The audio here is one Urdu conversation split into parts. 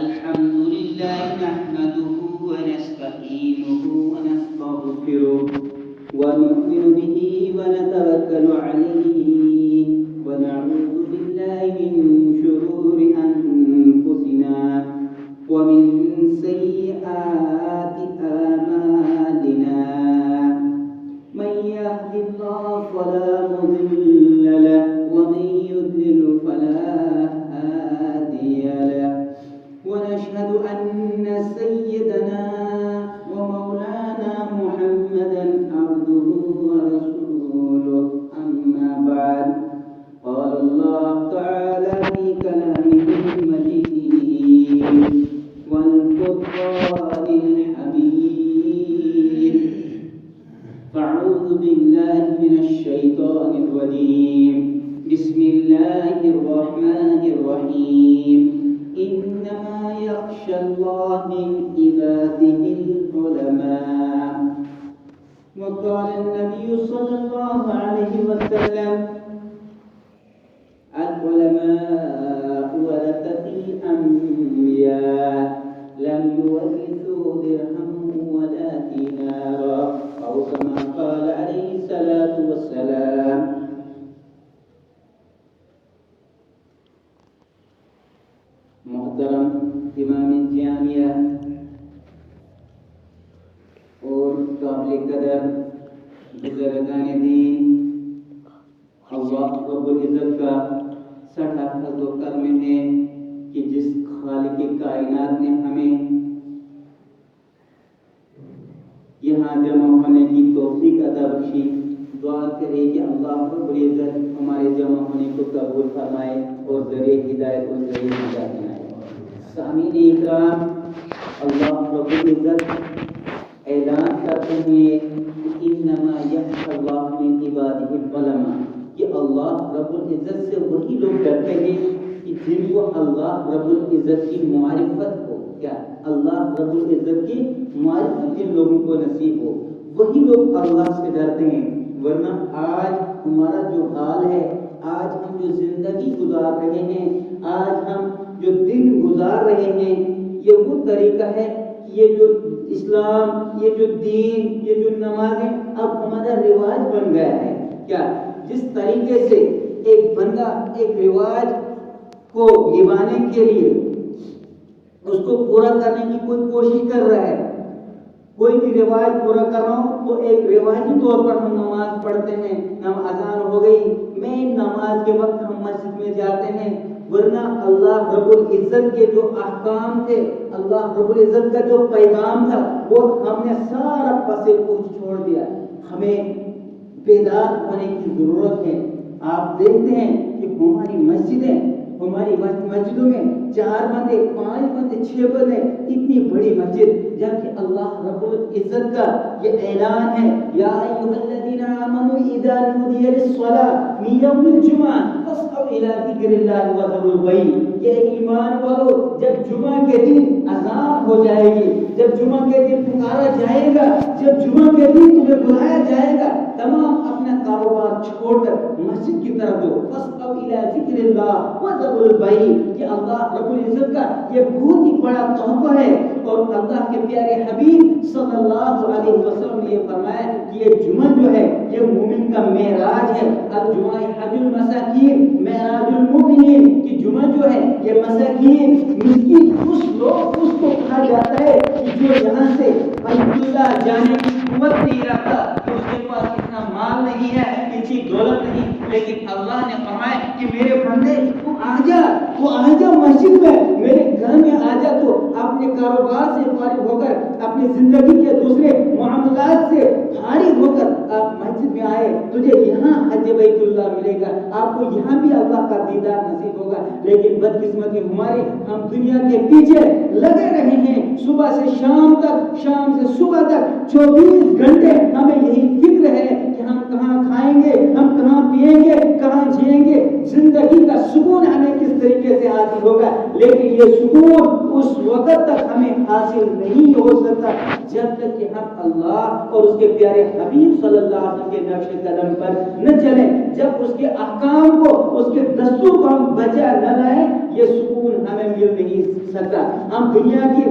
الحمد لله نحمده ونستعينه ونستغفره ونؤمن به ونتوكل عليه ونعوذ بالله من شرور أنفسنا ومن سيئات أعمالنا من يهد الله فلا مضل له ومن يضلل فلا هادي له ونشهد أن سيدنا ومولانا محمدا عبده ورسوله أما بعد قال الله تعالى في كلامه المجيد والفرقان الحميد فأعوذ بالله من الشيطان الرجيم بسم الله الرحمن الرحيم إنما يخشى الله من عباده العلماء وقال النبي صلى الله عليه وسلم العلماء ورثة الأنبياء لم يورثوا درهما ولا دينارا أو كما قال عليه الصلاة والسلام. محترم امام جامعہ اور قابل قدر بزرگان دین، اللہ رب العزت کا سٹھا فضل و کرم ہے کہ جس خالق کائنات نے ہمیں یہاں جمع ہونے کی توفیق عطا بخشی. دعا کرے کہ اللہ رب العزت ہمارے جمع ہونے کو قبول فرمائے اور ذریعہ ہدایت اور ذریعہ ہدایت بنائے. سامعین اکرام، اللہ رب العزت اعلان کرتے ہیں کہ انما یخشی اللہ من عبادہ العلماء، کہ اللہ رب العزت سے وہی لوگ ڈرتے ہیں کہ جن کو اللہ رب العزت کی معرفت ہو. کیا اللہ رب العزت کی معرفت جن لوگوں کو نصیب ہو وہی لوگ اللہ سے ڈرتے ہیں. ورنہ آج ہمارا جو حال ہے، آج ہم جو زندگی گزار رہے ہیں، آج ہم جو دن گزار رہے ہیں، یہ وہ طریقہ ہے، یہ جو اسلام، یہ جو دین، یہ جو نمازیں اب ہمارا رواج بن گیا ہے. کیا جس طریقے سے ایک بندہ ایک رواج کو نبھانے کے لیے اس کو پورا کرنے کی کوئی کوشش کر رہا ہے، کوئی بھی رواج پورا کر رہا ہوں تو ایک رواجی طور پر ہم نماز پڑھتے ہیں، اذان ہو گئی، مین نماز کے وقت ہم مسجد میں جاتے ہیں. ورنہ اللہ رب العزت کے جو احکام تھے، اللہ رب العزت کا جو پیغام تھا، وہ ہم نے سارا پس پوچھ چھوڑ دیا. ہمیں بیدار ہونے کی ضرورت ہے. آپ دیکھتے ہیں کہ ہماری مسجدوں میں 4 بندے، 5 بندے، 6 بندے، اتنی بڑی مسجد، جبکہ اللہ رب العزت کا یہ اعلان ہے یا ایھا الذین آمنوا اذا نودی للصلاۃ من یوم الجمعہ فاسعوا الی ذکر اللہ وذروا البیع. کہ ایمان والو، جب جمعہ کے دن اذان ہو جائے گی، جب جمعہ کے دن پکارا جائے گا، جب جمعہ کے دن تمہیں بلایا جائے گا، تمام اپنا کاروبار چھوڑ کر مسجد کی طرف دو. فاسعوا الی ذکر اللہ وذروا البیع. کہ اللہ رب العزت کا یہ بہت ہی بڑا تحفہ ہے. اور اللہ کے پیارے حبیب صلی اللہ علیہ وسلم نے یہ فرمایا کہ یہ جمعہ جو ہے یہ مومن کا معراج ہے. الجمعہ حج المساکین معراج المؤمنین. کہ جمعہ جو ہے یہ مساکین، مسکین، اس کو کہا جاتا ہے کہ جو یہاں سے بیت اللہ جانے کی قوت نہیں رکھتا، کہ اس کے پاس اتنا مال نہیں ہے، اتنی دولت نہیں، لیکن اللہ نے فرمایا کہ میرے بندے تو آ جا مسجد میں، میرے گھر میں آ جا. تو اپنے کاروبار سے فارغ ہو کر، اپنی زندگی کے دوسرے معاملات سے فارغ ہو کر آپ مسجد میں آئے، تجھے یہاں حج بیت اللہ ملے گا، آپ کو یہاں بھی اللہ کا دیدار نصیب ہوگا. لیکن بدقسمتی ہماری، ہم دنیا کے پیچھے لگے رہے ہیں، صبح سے شام تک، شام سے صبح تک 24 گھنٹے ہمیں یہی فکر ہے کہ ہم کہاں کھائیں گے, ہم کہاں پیئیں گے, کہاں جیئیں گے, زندگی کا سکون ہمیں کس طریقے سے حاصل ہوگا. لیکن یہ سکون اس وقت تک ہمیں حاصل نہیں ہو سکتا جب تک کہ ہم اللہ اور اس کے پیارے حبیب صلی اللہ علیہ وسلم کے نقش قدم پر نہ چلیں, جب اس کے احکام کو, اس کے دستور کو ہم بجا نہ لائیں, یہ سکون ہمیں مل نہیں سکتا. ہم دنیا کی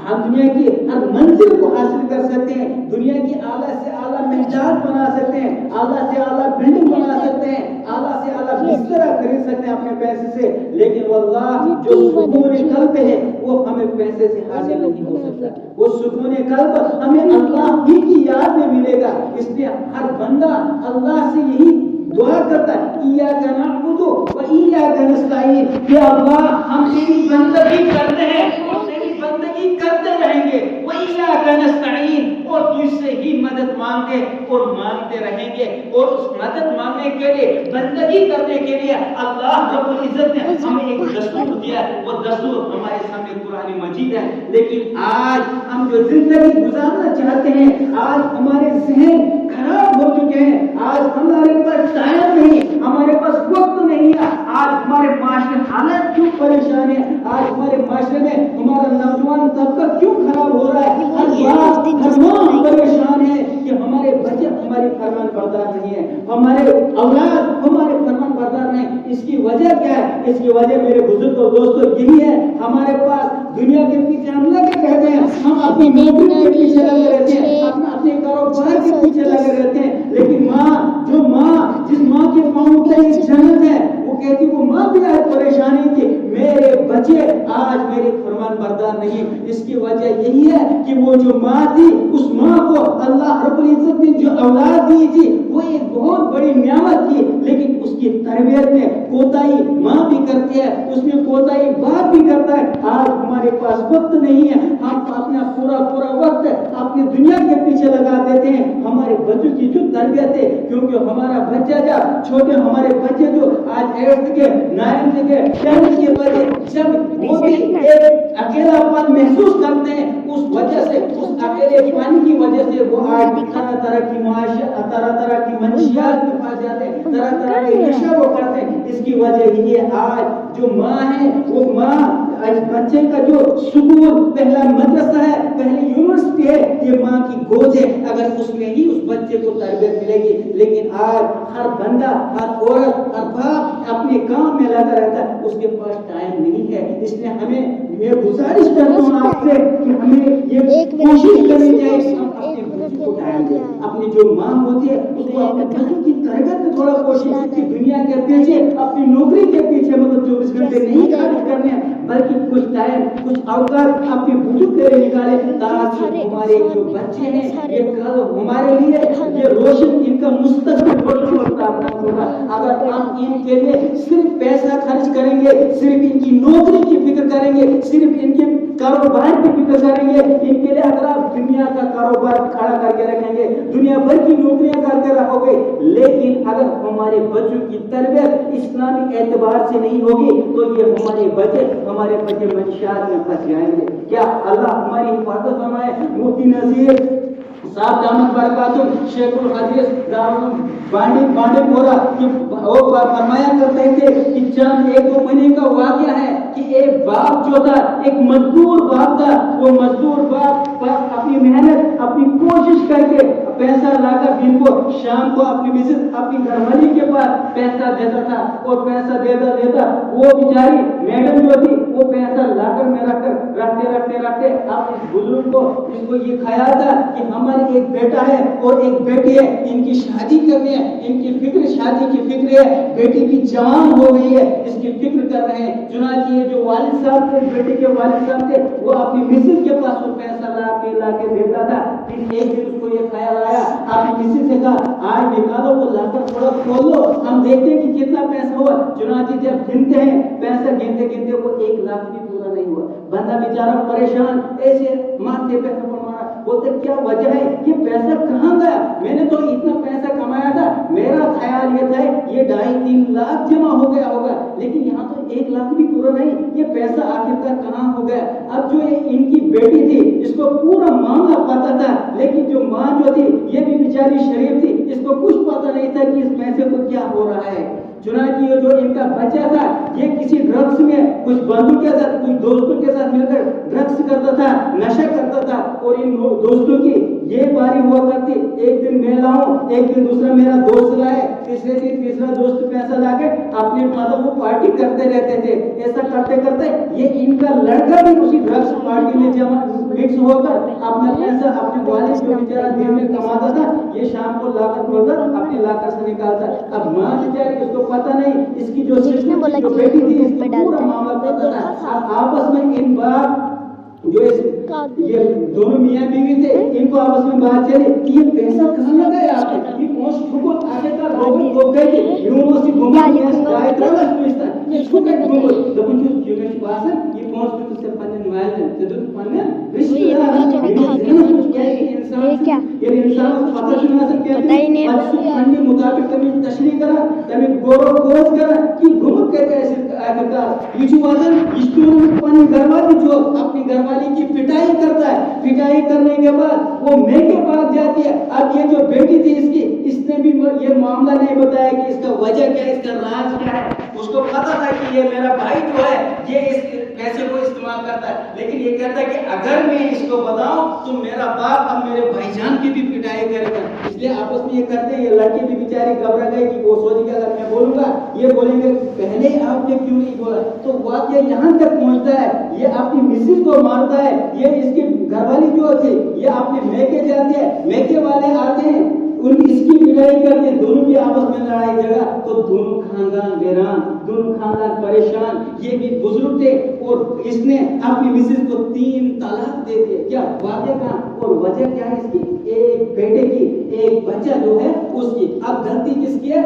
ہر منزل کو حاصل کر سکتے ہیں, دنیا کی اعلیٰ سے اعلیٰ محجات بنا سکتے ہیں, اعلیٰ سے اعلیٰ بلڈنگ بنا سکتے ہیں, اعلیٰ سے اعلیٰ بستر خرید سکتے ہیں اپنے پیسے سے, لیکن واللہ جو سکون قلب ہے وہ ہمیں پیسے سے حاصل نہیں ہو سکتا. وہ سکون قلب ہمیں اللہ ہی کی یاد میں ملے گا. اس لیے ہر بندہ اللہ سے یہی دعا کرتا ہے, ایاک نعبد و ایاک نستعین, کہ اللہ ہم تیری بندگی کرتے ہیں اور تیری بندگی کرتے رہیں گے, وَإِيَّاكَ نَسْتَعِينُ, اور تجھ سے ہی مدد مانگتے اور مانگتے رہیں گے. اور اس مدد مانگنے کے لیے, بندگی کرنے کے لیے اللہ رب العزت نے ہمیں ایک دستور دیا, وہ دستور ہمارے سامنے قرآن مجید ہے. لیکن آج ہم جو زندگی گزارنا چاہتے ہیں, آج ہمارے ذہن خراب ہو چکے ہیں, آج ہمارے پاس ٹائم نہیں, ہمارے پاس وقت نہیں ہے, آج ہمارے معاشرے حالت کیوں پریشان ہے, آج ہمارے معاشرے میں ہمارا نوجوان طبقہ کیوں خراب ہو رہا ہے. ہر ماں پریشان ہے کہ ہمارے بچے ہماری فرمان بردار نہیں ہے, ہمارے اولاد ہمارے فرمان بردار نہیں. اس کی وجہ کیا ہے؟ اس کی وجہ میرے بزرگ اور دوستوں یہی ہے, ہمارے پاس دنیا کے پیچھے ہم لگے رہتے ہیں, ہم اپنی نوکری کے پیچھے لگے رہتے ہیں, اپنے کاروبار کے پیچھے لگے رہتے ہیں. لیکن جس ماں کے پاؤں پہ جنت ہے, وہ کہتی, وہ ماں بھی ہے پریشانی کی, میرے بچے آج میرے فرمان بردار نہیں. اس کی وجہ یہی ہے کہ وہ جو ماں تھی, اس ماں کو اللہ رب العزت نے جو اولاد دی تھی وہ ایک بہت بڑی نعمت تھی, لیکن اس کی تربیت میں کوتاہی ماں بھی کرتی ہے, اس میں کوتاہی باپ بھی کرتا ہے. آج ہمارے پاس وقت نہیں ہے, ہم اپنا پورا وقت اپنی دنیا کے پیچھے لگا دیتے ہیں. ہمارے بچوں کی جو تربیت ہے, کیونکہ ہمارا بچہ ہمارے بچے جو آج 8th کے 9th کے 10th کے بچے, جب وہ بھی ایک اکیلا پن محسوس کرتے ہیں, اس وجہ سے, اس اکیلے پن کی وجہ سے وہ آج طرح کی منشیات میں پھنس جاتے ہیں, طرح کے نشے وہ کرتے ہیں. اس کی وجہ یہ ہے, آج جو ماں ہے وہ ماں بچے کا جو سکول پہلا مدرسہ ہے, پہلی یونیورسٹی ہے, یہ ماں کی گود ہے. اگر اس میں ہی اس بچے کو تربیت ملے گی. لیکن آج ہر بندہ, ہر عورت, ہر باپ اپنے کام میں لگا رہتا ہے, اس کے پاس ٹائم نہیں ہے. اس لیے میں گزارش کرتا ہوں آپ سے کہ ہمیں یہ کوشش کرنی چاہیے ہم اپنے بچوں کو ٹائم دیں. اپنی جو ماں ہوتی ہے اس کو اپنے بچوں کی تربیت میں تھوڑا کوشش کی, دنیا کے پیچھے, اپنی نوکری کے پیچھے 24 گھنٹے نہیں خرچ کرنے ہیں, بلکہ کچھ ٹائم, کچھ اوقات اپنے بزرگ کے لیے نکالے, تاکہ ہمارے جو بچے ہیں یہ کل ہمارے لیے یہ روشن, ان کا مستقبل روشن ہوگا. اگر ہم ان کے لیے صرف پیسہ خرچ کریں گے, صرف ان کی نوکری کی فکر کریں گے, صرف ان کے کاروبار کی فکر کریں گے, ان کے لیے اگر آپ دنیا کا کاروبار کھڑا کر کے رکھیں گے, دنیا بھر کی نوکریاں کر کے رکھو گے, لیکن اگر ہمارے بچوں کی تربیت اسلامی اعتبار سے نہیں ہوگی تو یہ ہمارے بچے منشیات میں پھنس جائیں گے. کیا اللہ ہماری حفاظت فرمائے. مفتی نذیر صاحب دامت برکاتہ شیخ الحدیث بانڈی پورہ وہ فرمایا کرتے تھے کہ چند 1-2 مہینے کا واقعہ ہے کہ ایک باپ جو تھا, ایک مزدور باپ تھا, وہ مزدور باپ اپنی محنت, اپنی کوشش کر کے پیسہ لا کر دن کو شام کو اپنی گھر والی کے پاس پیسہ دیتا تھا, اور پیسہ دیتا وہ بیچاری میڈم جو تھی وہ پیسہ لا کر میں رکھتے اب اس بزرگ کو اس کو یہ خیال تھا کہ ہمارے ایک بیٹا ہے اور ایک بیٹی ہے, ان کی شادی کرنی ہے, ان کی فکر شادی کی فکر ہے, بیٹی بھی جوان ہو گئی ہے, اس کی فکر کر رہے ہیں. چنانچہ یہ جو والد صاحب تھے, بیٹے کے والد صاحب تھے, وہ اپنی مسز کے پاس وہ پیسہ لا کے دیتا تھا. پھر ایک دن اس کو یہ خیال آیا, اپنی مسز سے کہا آج نکالو وہ لا کر تھوڑا کھول لو, ہم دیکھتے ہیں کہ کتنا پیسہ ہوا. چنانچہ جب گنتے ہیں پیسہ گنتے وہ 1 لاکھ بھی پورا نہیں ہوا. بندہ بیچارہ پریشان, ایسے ماتھے پہ مارا, بولتے کیا وجہ ہے, یہ پیسہ کہاں گیا, میں نے تو اتنا پیسہ کمایا تھا, میرا خیال یہ تھا یہ 2.5-3 لاکھ جمع ہو گیا ہوگا, لیکن یہاں تو 1 لاکھ بھی پورا نہیں, یہ پیسہ آخرکار کہاں ہو گیا؟ اب جو ان کی بیٹی تھی اس کو پورا معاملہ پتا تھا، لیکن جو ماں جو تھی یہ بھی بیچاری شریف تھی، اس کو کچھ پتا نہیں تھا کہ اس پیسے کو کیا ہو رہا ہے۔ چنانچہ یہ جو ان کا بچہ تھا یہ کسی ڈرگس میں کچھ بندوں کے ساتھ کچھ دوستوں کے ساتھ مل کر ڈرگس کرتا تھا، نشہ کرتا تھا، اور ان دوستوں کی یہ باری ہوا کرتی، ایک دن میں لاؤں، ایک دن دوسرا میرا دوست لائے، تیسرے دن تیسرا دوست پیسہ لا کے اپنے وہ پارٹی کرتے رہتے تھے۔ ایسا کرتے کرتے یہ ان کا لڑکا بھی اسی ڈرگس پارٹی میں جمع مکس ہو کر اپنا پیسہ اپنے والد جو بیچارہ دن میں کماتا تھا یہ شام کو لا کر اپنے لاکر سے نکالتا۔ اب ماں بیچاری اس کو پتا نہیں، اس کی جو بیٹی تھی اس کو پورا معاملہ پتا تھا۔ اب آپس میں ان باپ جو یہ دونوں میاں بیوی تھے ان کو آپس میں بات چلی کہ یہ پیسہ کہاں لگایا آپ نے؟ یہ پوسٹ چھوٹ آگے کا روبن کو گئی یونیورسٹی گھومنے میں جائے تھا اس یہ چھوٹ ہے گھومنے دبن جو یونیورسٹی پاس ہے یہ پوسٹ تو سے پنے مائل سے تو پنے رشتہ دار یہ انسان پتہ شناس کہتے ہیں پنے مطابق تمہیں تشریح کرا تمہیں گورو کوز کرا کہ گھوم کہتے ہیں آخر کا یہ جو وزن اس کو پنے گھر والی جو اپنی گھر والی کی پٹائی کرتا ہے، پٹائی کرنے کے بعد وہ میکے پاس جاتی ہے۔ اب یہ جو بیٹی تھی اس کی اس نے بھی یہ معاملہ نہیں بتایا کہ اس کا وجہ کیا ہے، اس کا راز کیا ہے۔ اس کو پتا تھا کہ یہ میرا بھائی جو ہے یہ اس پیسے کو استعمال کرتا ہے، لیکن یہ کہتا ہے کہ اگر میں اس کو بتاؤں تو میرا باپ اب میرے بھائی جان کی بھی پٹائی کرے گا۔ اس لیے آپس میں یہ کرتے ہیں، یہ لڑکی بھی بیچاری گھبرا گئی کہ وہ سوچ کے اگر میں بولوں گا یہ بولیں گے پہلے آپ نے کیوں نہیں بولا۔ تو واقعہ یہاں تک پہنچتا ہے، یہ اپنی مسز کو مارتا ہے، یہ اس کی گھر والی جو تھی یہ اپنے میکے جاتے ہیں، میکے والے آتے ہیں ان اس کی پٹائی کرتے ہیں، دونوں کی آپس میں لڑائی جھگڑا، تو دونوں خاندان ویران، دونوں خاندان پریشان۔ یہ بھی بزرگ تھے اور اس نے اپنی مسز کو 3 طلاق دے دیے۔ کیا واقعہ کہاں اور وجہ کیا ہے اس کی؟ ایک بیٹے کی، ایک بچہ جو ہے اس کی۔ اب غلطی کس کی ہے؟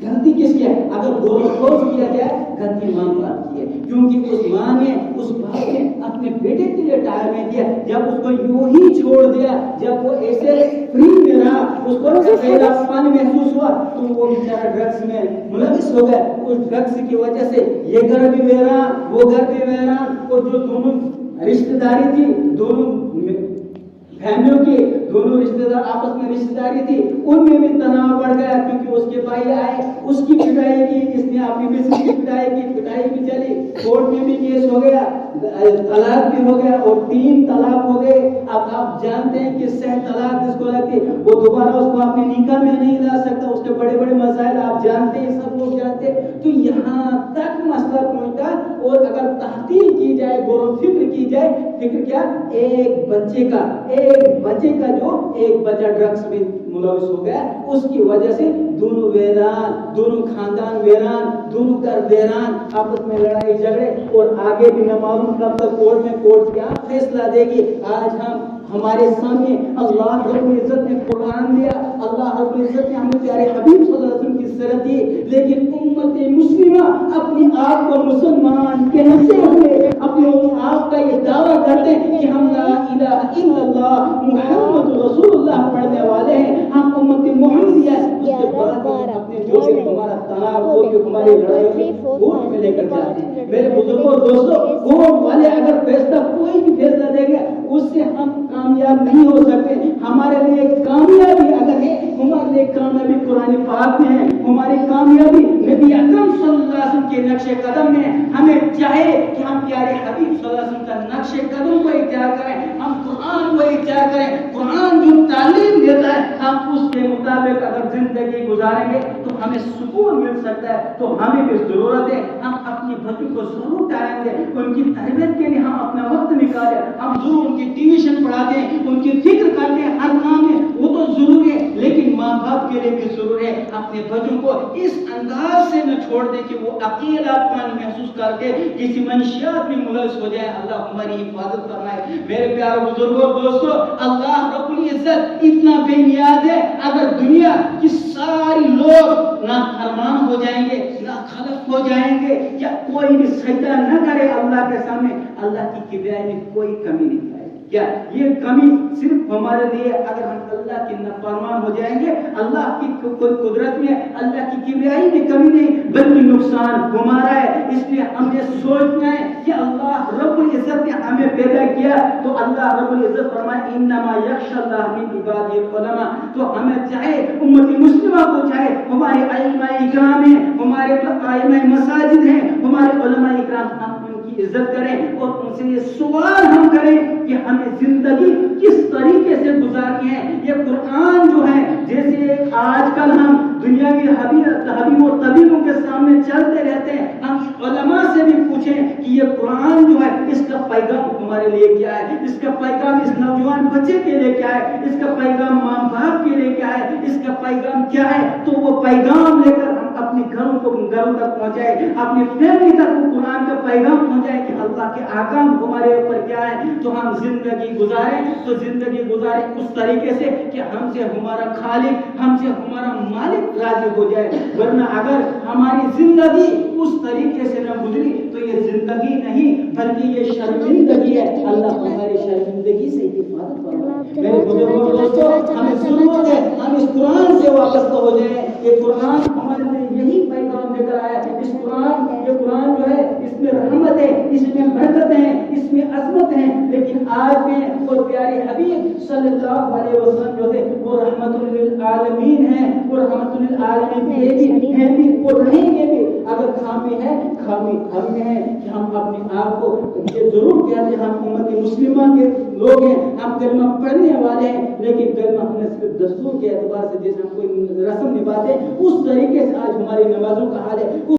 غلطی کس کی ہے؟ اگر دونوں کھوج کیا جائے غلطی ماں باپ کی ہے، کیونکہ اس ماں نے اس باپ نے اپنے بیٹے کے لیے ٹائم نہیں دیا۔ جب اس کو یوں ہی چھوڑ دیا، جب وہ ایسے فری میں رہا، اس کو اکیلا پن محسوس ہوا تو وہ بیچارہ ڈرگس میں ملوث ہو گیا۔ اس ڈرگس کی وجہ سے یہ گھر بھی ویران، وہ گھر بھی ویران، اور جو دونوں رشتہ داری تھی، دونوں فیملیوں کی دونوں رشتہ دار آپس میں رشتہ داری تھی ان میں بھی تناؤ بڑھ گیا، کیونکہ اس کے بھائی آئے، اس کی پٹائی کی، اس نے اپنی مسز کی پٹائی کی، پٹائی بھی چلی، کورٹ میں بھی کیس ہو گیا، طلاق بھی ہو گیا اور 3 طلاق ہو گئے۔ اب آپ جانتے ہیں کہ صحیح طلاق جس کو لگتی وہ دوبارہ اس کو اپنے نکاح میں نہیں لا سکتا، اس کے بڑے بڑے مسائل آپ جانتے ہیں، سب لوگ جانتے ہیں۔ تو یہاں تک مسئلہ پہنچتا، اور اگر تحقیق کی جائے، غور و فکر کی جائے، فکر کیا؟ ایک بچے کا جو ایک بچہ ڈرگس میں ملوث ہو گیا، اس کی وجہ سے دونوں ویران، دونوں خاندان ویران، دونوں گھر ویران، آپس میں لڑائی جھگڑے، اور آگے بھی نہ معلوم کب تک کورٹ میں کورٹ کیا فیصلہ دے گی۔ آج ہمارے سامنے اللہ رب العزت نے قرآن دیا، اللہ رب العزت نے ہمیں پیارے حبیب صلی اللہ علیہ وسلم کی سیرت دی، لیکن امت مسلمہ اپنے آپ کو مسلمان کہتے ہوئے اپنے آپ کا یہ دعویٰ کرتے ہیں کہ ہم لا الہ الا اللہ محمد رسول اللہ پڑھنے والے ہیں، ہم امت محمدیہ، اس کے بعد اپنے جو کہ ہمارا تناؤ ہو، جو ہماری لڑائی کورٹ میں لے کر جاتے ہیں۔ میرے بزرگوں دوستوں، کورٹ والے اگر فیصلہ کوئی بھی فیصلہ دیں گے اس سے ہم کامیاب نہیں ہو سکتے۔ ہمارے لیے کامیابی اگر ہے، ہمارے لیے کامیابی قرآن پاک میں ہے، ہماری کامیابی نبی اکرم صلی اللہ علیہ وسلم کے نقش قدم میں ہے۔ ہمیں چاہے کہ ہم پیارے حبیب صلی اللہ علیہ وسلم کا نقش قدم کو اختیار کریں، ہم قرآن کو اختیار کریں، قرآن جو تعلیم دیتا ہے ہم اس کے مطابق اگر زندگی گزاریں گے تو ہمیں سکون مل سکتا ہے۔ تو ہمیں بھی ضرورت ہے ہم اپنی بچوں کو ضرور ٹائم دیں، ان کی تربیت کے لیے ہم اپنا وقت نکالیں، ہم ضرور ان کی ٹیوشن پڑھاتے ہیں، ان کی فکر کرتے ہیں، ہر کام میں وہ تو ضروری ہے، لیکن ماں باپ کے لیے بھی ضرور ہے اپنے بچوں کو اس انداز سے نہ چھوڑ دیں کہ وہ اکیلا پن محسوس کر کے کسی منشیات میں ملوث ہو جائے۔ اللہ ہماری حفاظت فرمائے۔ میرے پیارے بزرگوں دوستوں، اللہ رب العزت اتنا بے نیاز ہے، اگر دنیا کی ساری لوگ نافرمان ہو جائیں گے، ناخلف ہو جائیں گے، یا کوئی بھی سجدہ نہ کرے اللہ کے سامنے، اللہ کی کبریائی میں کوئی کمی نہیں آئے۔ کیا یہ کمی صرف ہمارے لیے؟ اگر ہم اللہ کے نافرمان ہو جائیں گے، اللہ کی کوئی قدرت میں، اللہ کی کبریائی میں کمی نہیں، بلکہ نقصان ہمارا ہے۔ اس لیے ہمیں سوچنا ہے کہ اللہ رب العزت نے ہمیں پیدا کیا تو اللہ رب العزت فرمائے انما یخشی اللہ من عبادہ العلماء. تو ہمیں چاہے امت مسلمہ کو چاہے ہمارے ائمہ اکرام ہیں, ہمارے ائمہ مساجد ہیں, ہمارے علماء اکرام, ہم ان کی عزت کریں اور ان سے یہ سوال ہم کریں کہ ہمیں زندگی کس طریقے سے گزارنی ہے. یہ قرآن جو ہے جیسے آج کل ہم دنیاوی حبیب و طبیبوں کے سامنے چلتے رہتے ہیں, ہم علماء سے بھی پوچھیں کہ یہ قرآن جو ہے اس کا پیغام ہمارے لیے کیا ہے, اس کا پیغام اس نوجوان بچے کے لیے کیا ہے, اس کا پیغام ماں باپ کے لیے کیا ہے, اس کا پیغام کیا ہے. تو وہ پیغام لے کر ہم اپنے گھروں تک پہنچائے, اپنی فیملی تک وہ قرآن کا پیغام پہنچائے کہ اللہ کے احکام ہمارے اوپر کیا ہے. تو ہم زندگی گزاریں تو زندگی گزاریں اس طریقے سے کہ ہم سے ہمارا خالق, ہم سے ہمارا مالک راضی ہو جائے. ورنہ اگر ہماری زندگی اس طریقے سے نہ گزری تو یہ زندگی نہیں بلکہ یہ شرمندگی ہے. اللہ ہماری شرمندگی سے حفاظت فرمائے. میرے بزرگوں دوستوں, ہمیں ضرورت ہے ہم اس قرآن سے وابستہ ہو جائیں. یہ قرآن ہمارے لیے یہی پیغام لے کر آیا ہے. یہ قرآن جو ہے اس میں رحمت ہے, اس میں برکت ہے, اس میں عظمت ہے. لیکن آج میں اور پیارے حبیب صلی اللہ علیہ وسلم جو تھے وہ رحمت للعالمین ہیں, وہ رحمت للعالمین ہیں بھی اور رہیں گے بھی. اگر خامی ہے, خامی ہم میں ہے کہ ہم اپنے آپ کو یہ ضرور کہتے ہیں ہم امت مسلمہ کے لوگ ہیں, ہم کلمہ پڑھنے والے ہیں, لیکن کلمہ ہم نے صرف دستور کے اعتبار سے جیسے ہم کوئی رسم نبھاتے ہیں اس طریقے سے آج ہماری نمازوں کا حال ہے.